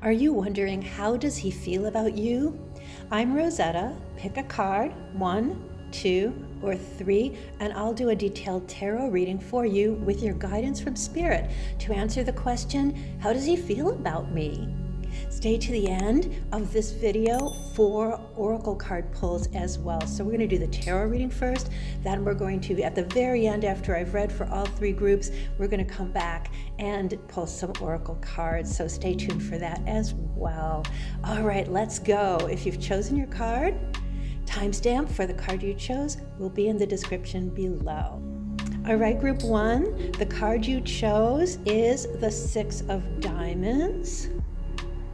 Are you wondering, how does he feel about you? I'm Rosetta. Pick a card, 1, 2, or 3, and I'll do a detailed tarot reading for you with your guidance from Spirit to answer the question, how does he feel about me? Stay to the end of this video for oracle card pulls as well. So we're going to do the tarot reading first, then we're going to, at the very end, after I've read for all 3 groups, we're going to come back and pull some oracle cards. So stay tuned for that as well. All right, let's go. If you've chosen your card, timestamp for the card you chose will be in the description below. All right, group 1, the card you chose is the 6 of Diamonds.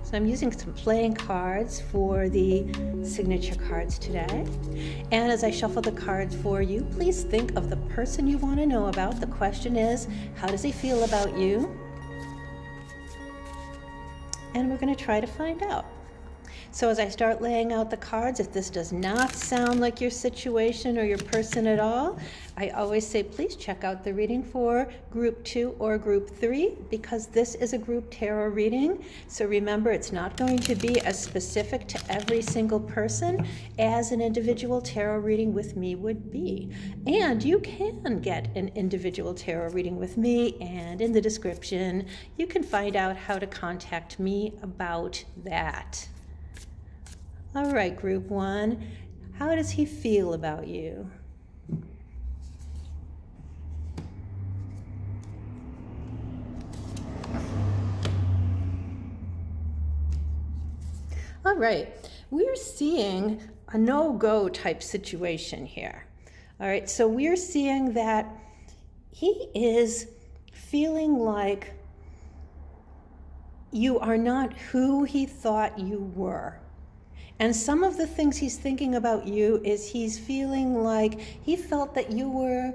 So I'm using some playing cards for the signature cards today. And as I shuffle the cards for you, please think of the person you want to know about. The question is, how does he feel about you? And we're going to try to find out. So as I start laying out the cards, if this does not sound like your situation or your person at all, I always say, please check out the reading for group 2 or group 3, because this is a group tarot reading. So remember, it's not going to be as specific to every single person as an individual tarot reading with me would be. And you can get an individual tarot reading with me, and in the description, you can find out how to contact me about that. All right, group 1, how does he feel about you? All right, we're seeing a no-go type situation here. All right, so we're seeing that he is feeling like you are not who he thought you were. And some of the things he's thinking about you is he's feeling like he felt that you were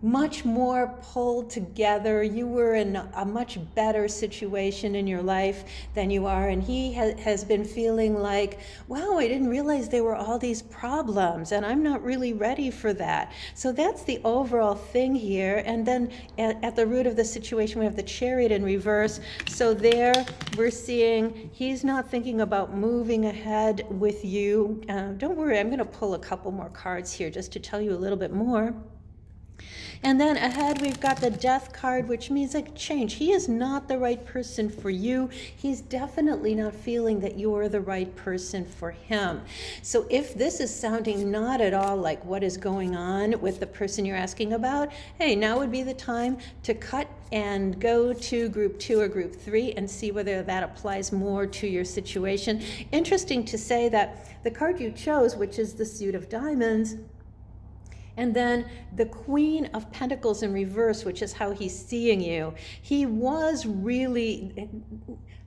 much more pulled together. You were in a much better situation in your life than you are. And he has been feeling like, wow, I didn't realize there were all these problems and I'm not really ready for that. So that's the overall thing here. And then at the root of the situation, we have the Chariot in reverse. So there we're seeing he's not thinking about moving ahead with you. Don't worry, I'm going to pull a couple more cards here just to tell you a little bit more. And then ahead we've got the Death card, which means like change. He is not the right person for you. He's definitely not feeling that you're the right person for him. So if this is sounding not at all like what is going on with the person you're asking about, hey, now would be the time to cut and go to group 2 or group 3 and see whether that applies more to your situation. Interesting to say that the card you chose, which is the Suit of Diamonds, and then the Queen of Pentacles in reverse, which is how he's seeing you. He was really,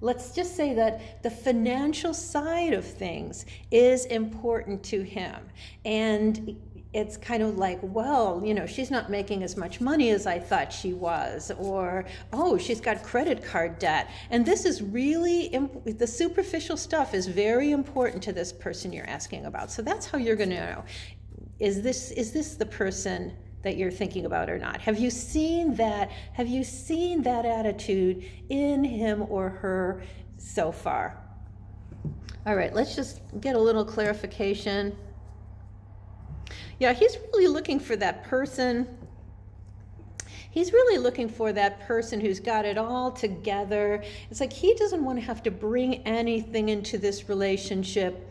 let's just say that the financial side of things is important to him. And it's kind of like, well, you know, she's not making as much money as I thought she was, or, oh, she's got credit card debt. And this is really, the superficial stuff is very important to this person you're asking about. So that's how you're going to know. Is this the person that you're thinking about or not? Have you seen that? Have you seen that attitude in him or her so far? All right, let's just get a little clarification. Yeah, he's really looking for that person. He's really looking for that person who's got it all together. It's like he doesn't want to have to bring anything into this relationship.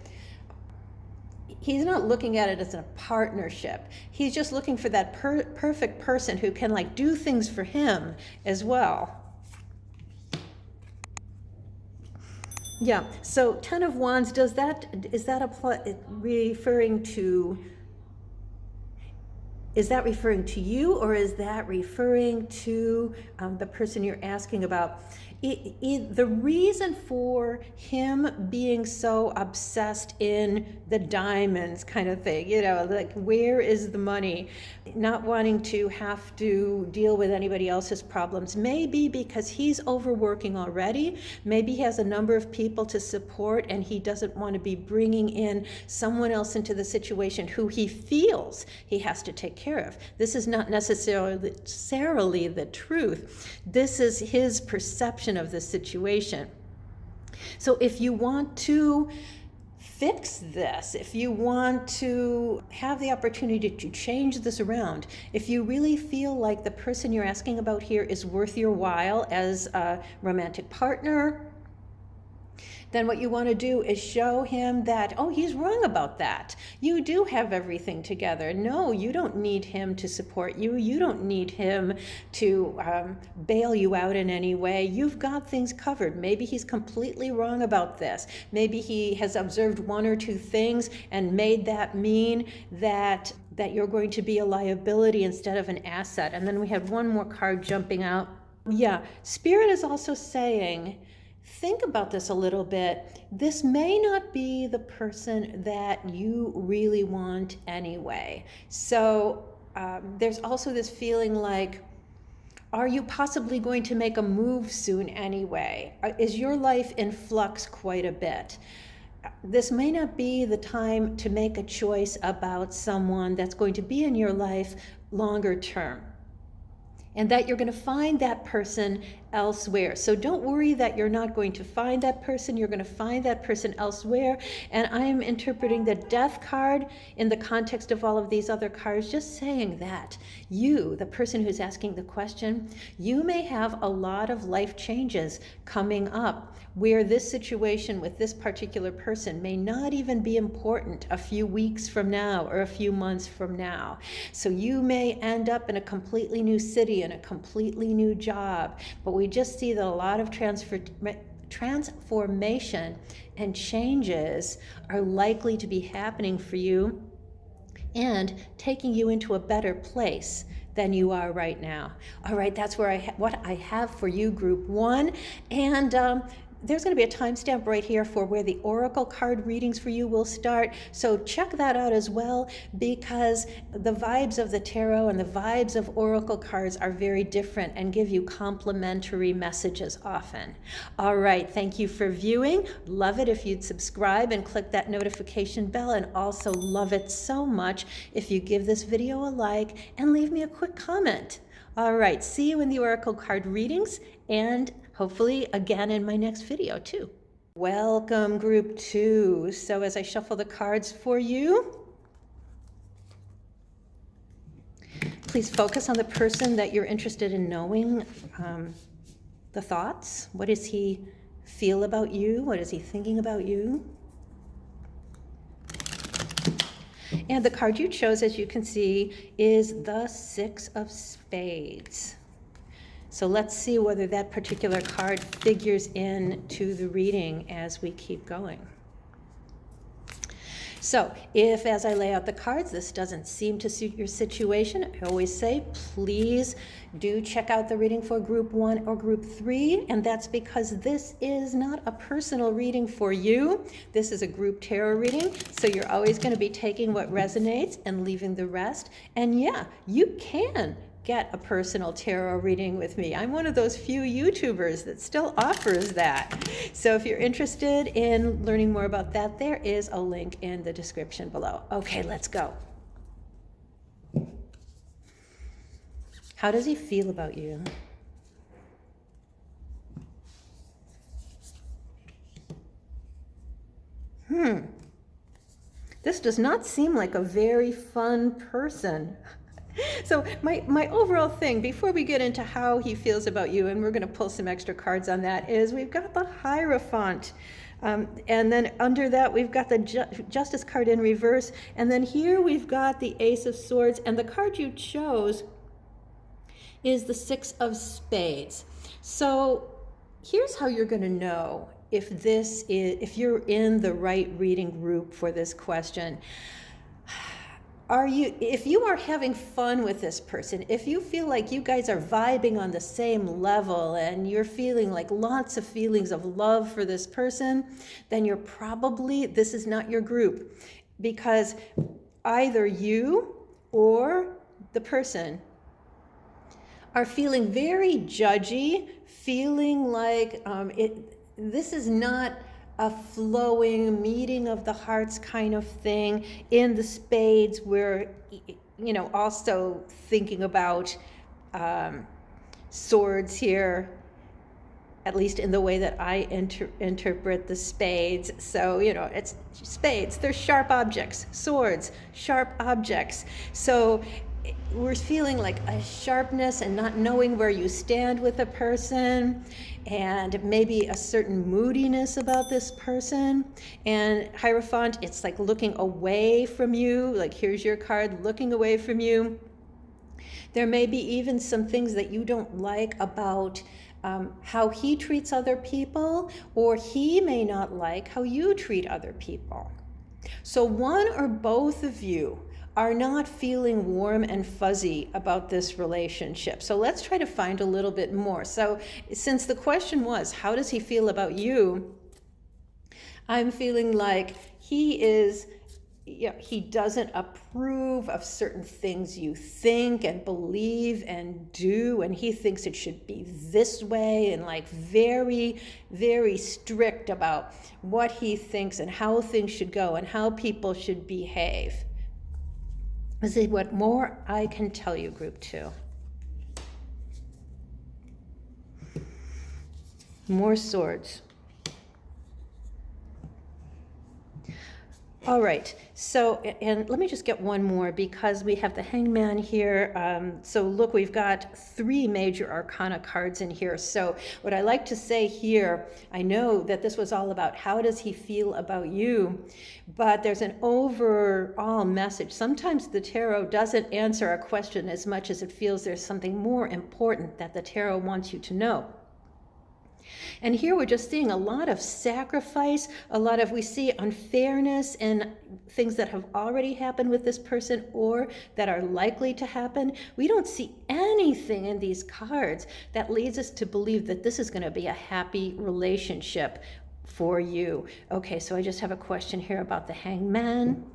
He's not looking at it as a partnership. He's just looking for that perfect person who can like do things for him as well. Yeah, so 10 of Wands, is that referring to you, or is that referring to the person you're asking about? The reason for him being so obsessed in the diamonds kind of thing, you know, like where is the money, not wanting to have to deal with anybody else's problems, maybe because he's overworking already, maybe he has a number of people to support and he doesn't want to be bringing in someone else into the situation who he feels he has to take care of. This is not necessarily the truth. This is his perception of the situation. So if you want to fix this, if you want to have the opportunity to change this around, if you really feel like the person you're asking about here is worth your while as a romantic partner, then what you want to do is show him that, oh, he's wrong about that. You do have everything together. No, you don't need him to support you. You don't need him to bail you out in any way. You've got things covered. Maybe he's completely wrong about this. Maybe he has observed one or two things and made that mean that you're going to be a liability instead of an asset. And then we had one more card jumping out. Yeah, Spirit is also saying, think about this a little bit. This may not be the person that you really want anyway. So there's also this feeling like, are you possibly going to make a move soon anyway? Is your life in flux quite a bit? This may not be the time to make a choice about someone that's going to be in your life longer term, and that you're going to find that person elsewhere. So don't worry that you're not going to find that person. You're going to find that person elsewhere. And I am interpreting the Death card in the context of all of these other cards, just saying that you, the person who's asking the question, you may have a lot of life changes coming up where this situation with this particular person may not even be important a few weeks from now or a few months from now. So you may end up in a completely new city and a completely new job, but we just see that a lot of transformation and changes are likely to be happening for you and taking you into a better place than you are right now. All right, that's where what I have for you, Group 1. And there's going to be a timestamp right here for where the oracle card readings for you will start. So check that out as well, because the vibes of the tarot and the vibes of oracle cards are very different and give you complementary messages often. All right, thank you for viewing. Love it if you'd subscribe and click that notification bell, and also love it so much if you give this video a like and leave me a quick comment. All right, see you in the oracle card readings, and hopefully again in my next video too. Welcome, Group 2. So as I shuffle the cards for you, please focus on the person that you're interested in knowing the thoughts. What does he feel about you? What is he thinking about you? And the card you chose, as you can see, is the Six of Spades. So let's see whether that particular card figures into the reading as we keep going. So if, as I lay out the cards, this doesn't seem to suit your situation, I always say, please do check out the reading for Group 1 or Group 3, and that's because this is not a personal reading for you. This is a group tarot reading, so you're always going to be taking what resonates and leaving the rest. And yeah, you can get a personal tarot reading with me. I'm one of those few YouTubers that still offers that. So if you're interested in learning more about that, there is a link in the description below. Okay, let's go. How does he feel about you? This does not seem like a very fun person. So my overall thing, before we get into how he feels about you, and we're going to pull some extra cards on that, is we've got the Hierophant. And then under that, we've got the Justice card in reverse. And then here we've got the Ace of Swords. And the card you chose is the Six of Spades. So here's how you're going to know if you're in the right reading group for this question. If you are having fun with this person, if you feel like you guys are vibing on the same level and you're feeling like lots of feelings of love for this person, then this is not your group, because either you or the person are feeling very judgy, feeling like this is not a flowing meeting of the hearts kind of thing. In the spades, we're, also thinking about swords here at least in the way that I interpret the spades. So, it's spades, they're sharp objects, swords, sharp objects. So we're feeling like a sharpness and not knowing where you stand with a person, and maybe a certain moodiness about this person. And Hierophant, it's like looking away from you, like here's your card looking away from you. There may be even some things that you don't like about how he treats other people, or he may not like how you treat other people. So one or both of you are not feeling warm and fuzzy about this relationship. So let's try to find a little bit more. So since the question was, how does he feel about you? I'm feeling like he doesn't approve of certain things you think and believe and do, and he thinks it should be this way, and like very, very strict about what he thinks and how things should go and how people should behave. This is what more I can tell you, group 2. More swords. All right, so, and let me just get one more because we have the Hangman here. So look, we've got 3 major arcana cards in here. So what I like to say here, I know that this was all about how does he feel about you, but there's an overall message. Sometimes the tarot doesn't answer a question as much as it feels there's something more important that the tarot wants you to know. And here we're just seeing a lot of sacrifice, we see unfairness and things that have already happened with this person or that are likely to happen. We don't see anything in these cards that leads us to believe that this is going to be a happy relationship for you. Okay, so I just have a question here about the Hangman.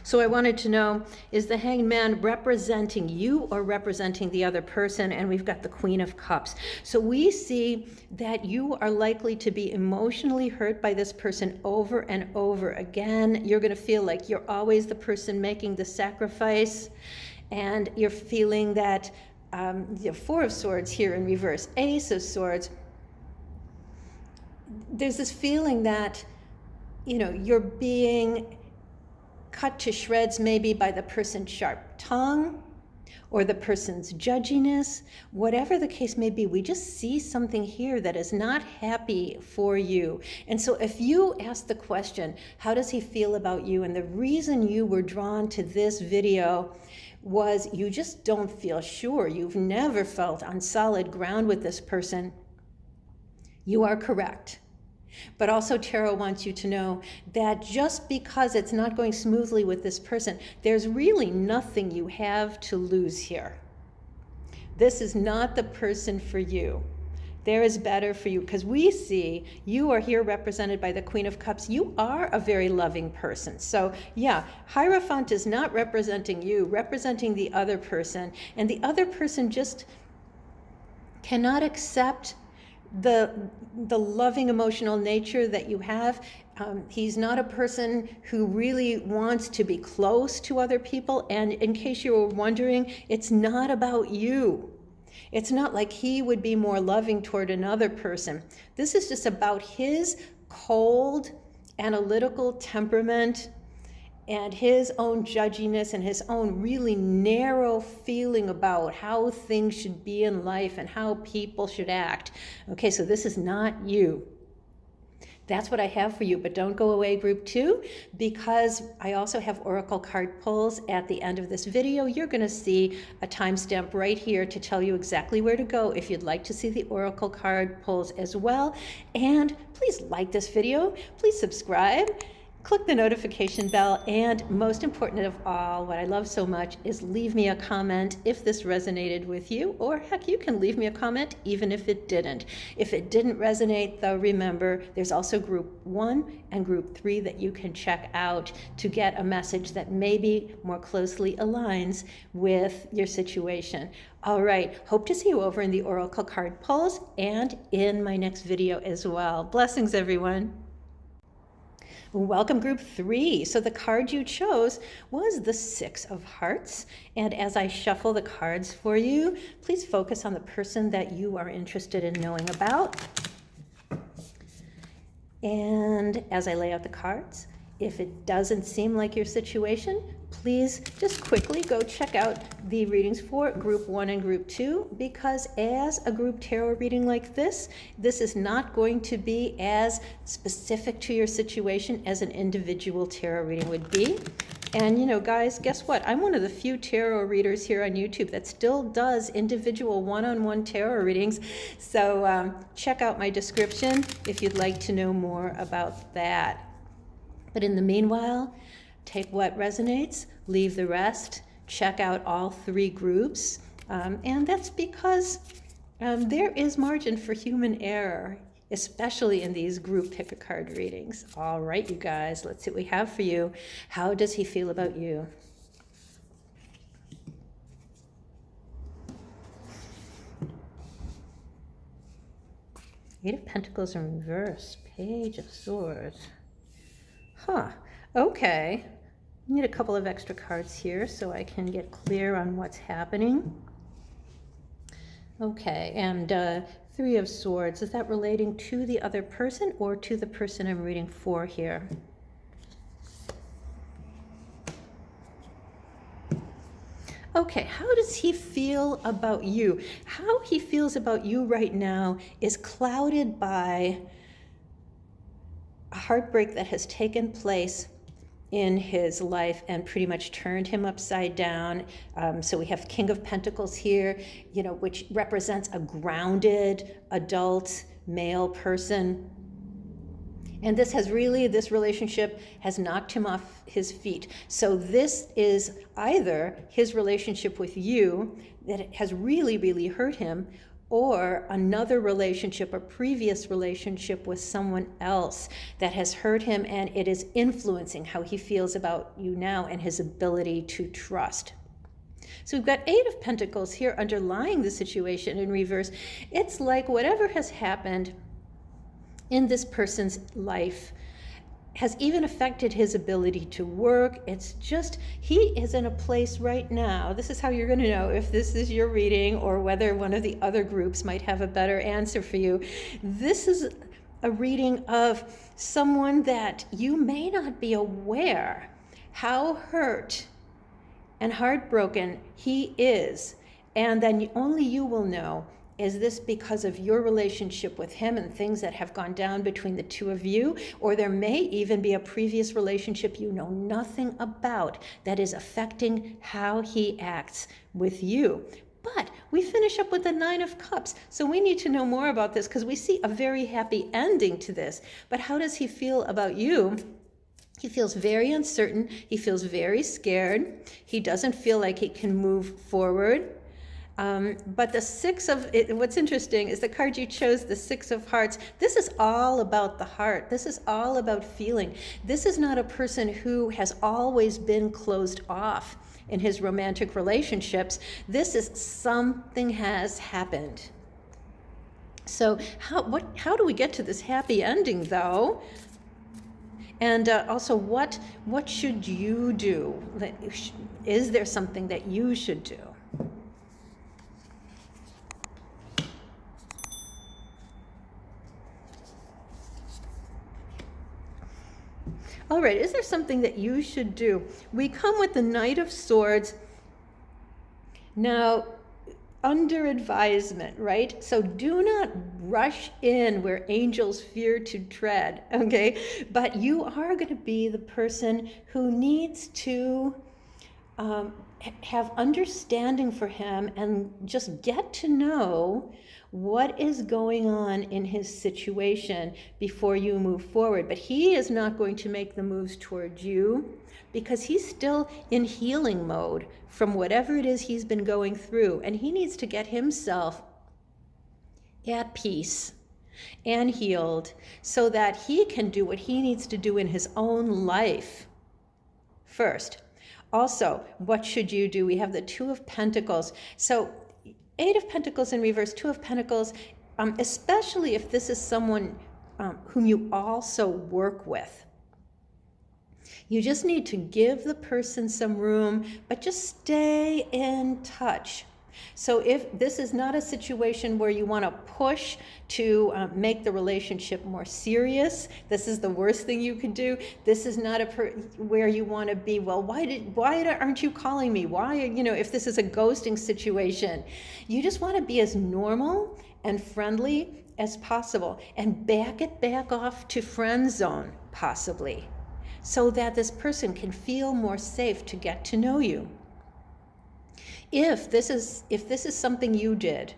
So I wanted to know, is the Hangman representing you or representing the other person? And we've got the Queen of Cups. So we see that you are likely to be emotionally hurt by this person over and over again. You're going to feel like you're always the person making the sacrifice. And you're feeling that the 4 of Swords here in reverse, Ace of Swords. There's this feeling that, you're being cut to shreds maybe by the person's sharp tongue or the person's judginess. Whatever the case may be, we just see something here that is not happy for you. And so if you ask the question, how does he feel about you? And the reason you were drawn to this video was you just don't feel sure. You've never felt on solid ground with this person. You are correct. But also tarot wants you to know that just because it's not going smoothly with this person, there's really nothing you have to lose here. This is not the person for you. There is better for you, because we see you are here represented by the Queen of Cups. You are a very loving person. So yeah, Hierophant is not representing you, representing the other person. And the other person just cannot accept the loving emotional nature that you have. He's not a person who really wants to be close to other people. And in case you were wondering, it's not about you. It's not like he would be more loving toward another person. This is just about his cold, analytical temperament and his own judginess and his own really narrow feeling about how things should be in life and how people should act. Okay, so this is not you. That's what I have for you, but don't go away, group 2, because I also have oracle card pulls at the end of this video. You're going to see a timestamp right here to tell you exactly where to go if you'd like to see the oracle card pulls as well. And please like this video, please subscribe, click the notification bell, and most important of all, what I love so much is leave me a comment if this resonated with you, or heck, you can leave me a comment even if it didn't. If it didn't resonate, though, remember, there's also group 1 and group 3 that you can check out to get a message that maybe more closely aligns with your situation. All right, hope to see you over in the oracle card pulls and in my next video as well. Blessings, everyone. Welcome group 3. So the card you chose was the 6 of Hearts. And as I shuffle the cards for you, please focus on the person that you are interested in knowing about. And as I lay out the cards, if it doesn't seem like your situation, please just quickly go check out the readings for group 1 and group 2, because as a group tarot reading like this is not going to be as specific to your situation as an individual tarot reading would be. And you know, guys, guess what? I'm one of the few tarot readers here on YouTube that still does individual one-on-one tarot readings. So check out my description if you'd like to know more about that. But in the meanwhile, take what resonates, leave the rest, check out all 3 groups. And that's because there is margin for human error, especially in these group pick-a-card readings. All right, you guys, let's see what we have for you. How does he feel about you? Eight of Pentacles in reverse, Page of Swords. Huh, okay. I need a couple of extra cards here so I can get clear on what's happening. Okay, and 3 of Swords, is that relating to the other person or to the person I'm reading for here? Okay, how does he feel about you? How he feels about you right now is clouded by a heartbreak that has taken place in his life and pretty much turned him upside down. So we have King of Pentacles here, you know, which represents a grounded adult male person. And this relationship has knocked him off his feet. So this is either his relationship with you that has really, really hurt him, or another relationship, a previous relationship with someone else that has hurt him, and it is influencing how he feels about you now and his ability to trust. So we've got 8 of Pentacles here underlying the situation in reverse. It's like whatever has happened in this person's life has even affected his ability to work. It's just, he is in a place right now. This is how you're going to know if this is your reading or whether one of the other groups might have a better answer for you. This is a reading of someone that you may not be aware how hurt and heartbroken he is. And then only you will know, is this because of your relationship with him and things that have gone down between the two of you? Or there may even be a previous relationship you know nothing about that is affecting how he acts with you. But we finish up with the 9 of Cups. So we need to know more about this because we see a very happy ending to this. But how does he feel about you? He feels very uncertain. He feels very scared. He doesn't feel like he can move forward. But the 6 of, what's interesting is the card you chose, the 6 of Hearts. This is all about the heart. This is all about feeling. This is not a person who has always been closed off in his romantic relationships. This is something has happened. So how do we get to this happy ending though? And also, what should you do? Is there something that you should do? All right, is there something that you should do? We come with the Knight of Swords. Now, under advisement, right? So do not rush in where angels fear to tread, okay? But you are going to be the person who needs to have understanding for him and just get to know what is going on in his situation before you move forward. But he is not going to make the moves towards you because he's still in healing mode from whatever it is he's been going through. And he needs to get himself at peace and healed so that he can do what he needs to do in his own life first. Also, what should you do? We have the 2 of Pentacles. So 8 of Pentacles in reverse, 2 of Pentacles, especially if this is someone whom you also work with. You just need to give the person some room, but just stay in touch. So if this is not a situation where you want to push to make the relationship more serious, this is the worst thing you can do. This is not where you want to be, well, why aren't you calling me? Why, if this is a ghosting situation, you just want to be as normal and friendly as possible and back it back off to friend zone, possibly, so that this person can feel more safe to get to know you. If this is something you did,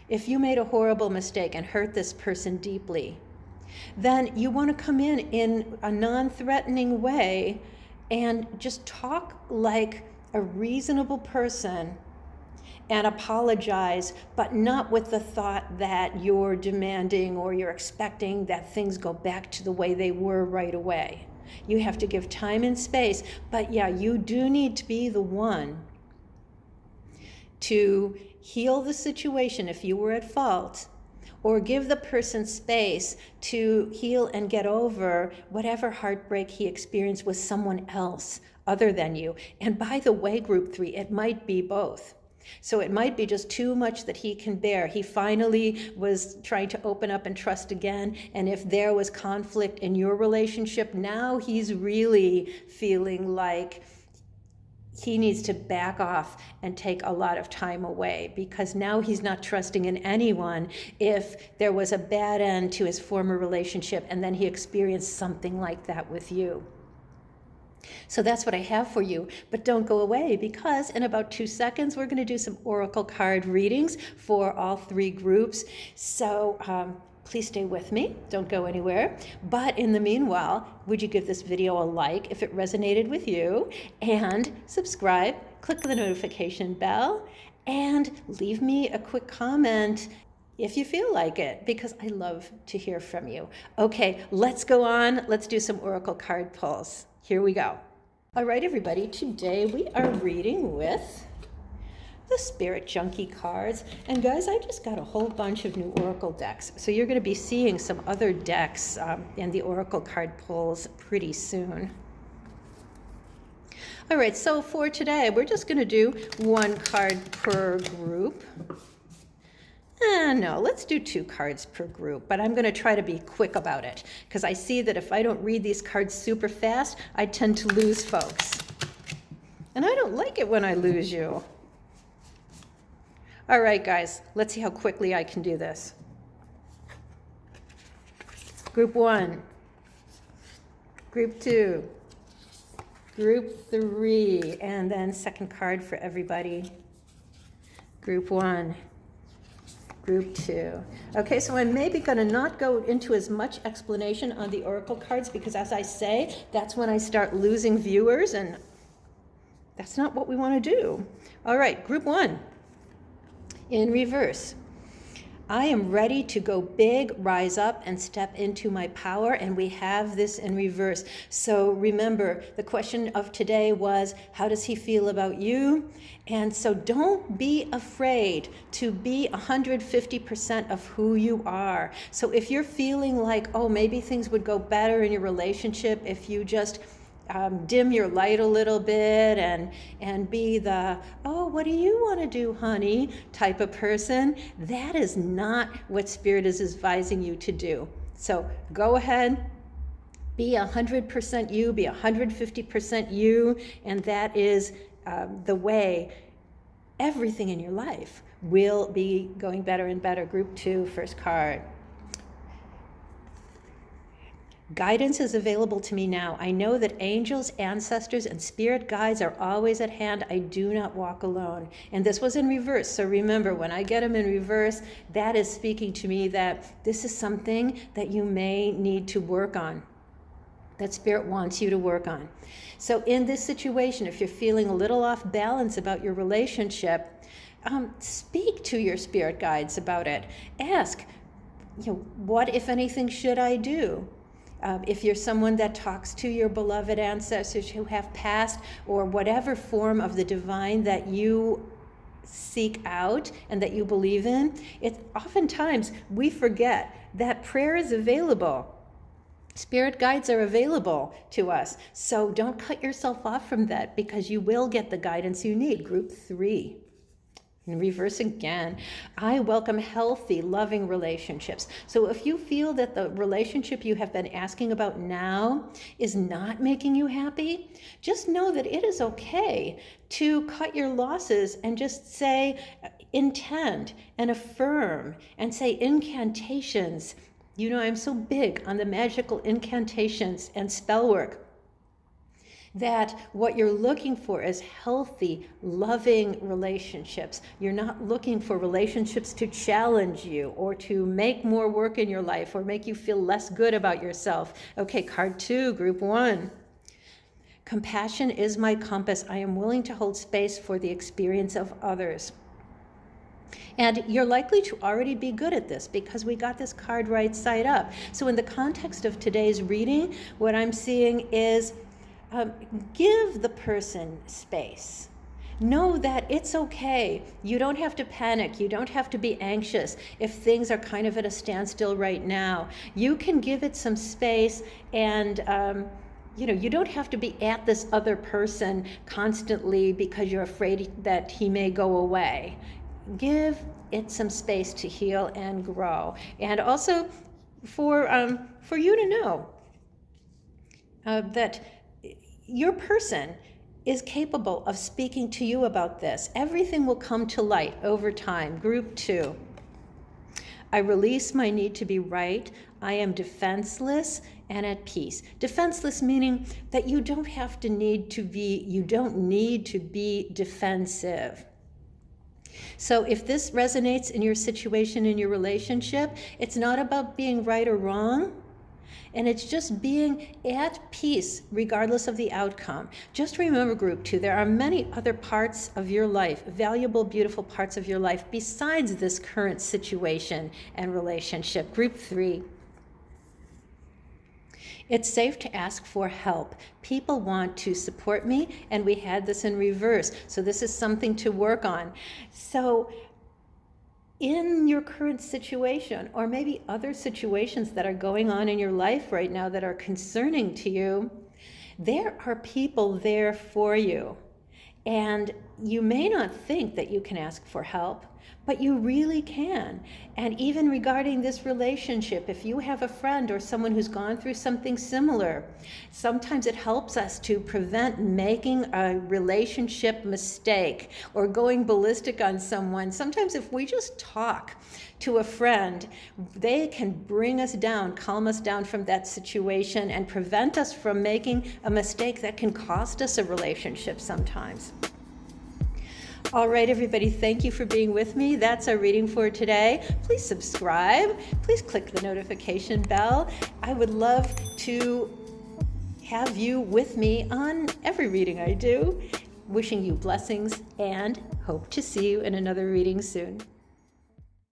if you made a horrible mistake and hurt this person deeply, then you want to come in a non-threatening way and just talk like a reasonable person and apologize, but not with the thought that you're demanding or you're expecting that things go back to the way they were right away. You have to give time and space, but yeah, you do need to be the one to heal the situation if you were at fault, or give the person space to heal and get over whatever heartbreak he experienced with someone else other than you. And by the way, group 3, it might be both. So it might be just too much that he can bear. He finally was trying to open up and trust again, and if there was conflict in your relationship, now he's really feeling like he needs to back off and take a lot of time away, because now he's not trusting in anyone if there was a bad end to his former relationship and then he experienced something like that with you. So that's what I have for you, but don't go away, because in about 2 seconds we're going to do some oracle card readings for all 3 groups. So please stay with me, don't go anywhere. But in the meanwhile, would you give this video a like if it resonated with you, and subscribe, click the notification bell, and leave me a quick comment if you feel like it, because I love to hear from you. Okay, let's go on. Let's do some oracle card pulls. Here we go. All right, everybody, today we are reading with the Spirit Junkie cards. And guys, I just got a whole bunch of new oracle decks. So you're going to be seeing some other decks in the oracle card pulls pretty soon. All right, so for today, we're just going to do 1 card per group. No, let's do 2 cards per group, but I'm going to try to be quick about it, because I see that if I don't read these cards super fast, I tend to lose folks. And I don't like it when I lose you. All right, guys, let's see how quickly I can do this. Group 1, Group 2, Group 3, and then second card for everybody. Group 1, Group 2. Okay, so I'm maybe going to not go into as much explanation on the oracle cards, because as I say, that's when I start losing viewers, and that's not what we want to do. All right, Group 1. In reverse. I am ready to go big, rise up, and step into my power, and we have this in reverse. So remember, the question of today was, how does he feel about you? And so don't be afraid to be 150% of who you are. So if you're feeling like, oh, maybe things would go better in your relationship if you just dim your light a little bit and be the, oh, what do you want to do, honey, type of person, that is not what Spirit is advising you to do. So go ahead, be 100% you, be 150% you, and that is the way everything in your life will be going better and better. Group 2, first card. Guidance is available to me now. I know that angels, ancestors, and spirit guides are always at hand. I do not walk alone. And this was in reverse. So remember, when I get them in reverse, that is speaking to me that this is something that you may need to work on, that Spirit wants you to work on. So in this situation, if you're feeling a little off balance about your relationship, speak to your spirit guides about it. Ask, what, if anything, should I do? If you're someone that talks to your beloved ancestors who have passed, or whatever form of the divine that you seek out and that you believe in, oftentimes we forget that prayer is available. Spirit guides are available to us. So don't cut yourself off from that, because you will get the guidance you need. Group 3. In reverse again, I welcome healthy, loving relationships. So if you feel that the relationship you have been asking about now is not making you happy, just know that it is okay to cut your losses and just say, intend and affirm and say incantations. You know, I'm so big on the magical incantations and spell work, that what you're looking for is healthy, loving relationships. You're not looking for relationships to challenge you or to make more work in your life or make you feel less good about yourself. Okay, card 2, group 1. Compassion is my compass. I am willing to hold space for the experience of others. And you're likely to already be good at this because we got this card right side up. So in the context of today's reading, what I'm seeing is give the person space. Know that it's okay. You don't have to panic. You don't have to be anxious if things are kind of at a standstill right now. You can give it some space, and you don't have to be at this other person constantly because you're afraid that he may go away. Give it some space to heal and grow. And also for you to know that your person is capable of speaking to you about this. Everything will come to light over time. Group 2. I release my need to be right. I am defenseless and at peace. Defenseless meaning that you don't need to be defensive. So if this resonates in your situation, in your relationship, it's not about being right or wrong. And it's just being at peace regardless of the outcome. Just remember, group 2, there are many other parts of your life, valuable, beautiful parts of your life besides this current situation and relationship. Group 3. It's safe to ask for help. People want to support me, and we had this in reverse. So this is something to work on. So in your current situation, or maybe other situations that are going on in your life right now that are concerning to you, there are people there for you. And you may not think that you can ask for help, but you really can. And even regarding this relationship, if you have a friend or someone who's gone through something similar, sometimes it helps us to prevent making a relationship mistake or going ballistic on someone. Sometimes if we just talk to a friend, they can bring us down, calm us down from that situation, and prevent us from making a mistake that can cost us a relationship sometimes. All right, everybody, thank you for being with me. That's our reading for today. Please subscribe. Please click the notification bell. I would love to have you with me on every reading I do. Wishing you blessings and hope to see you in another reading soon.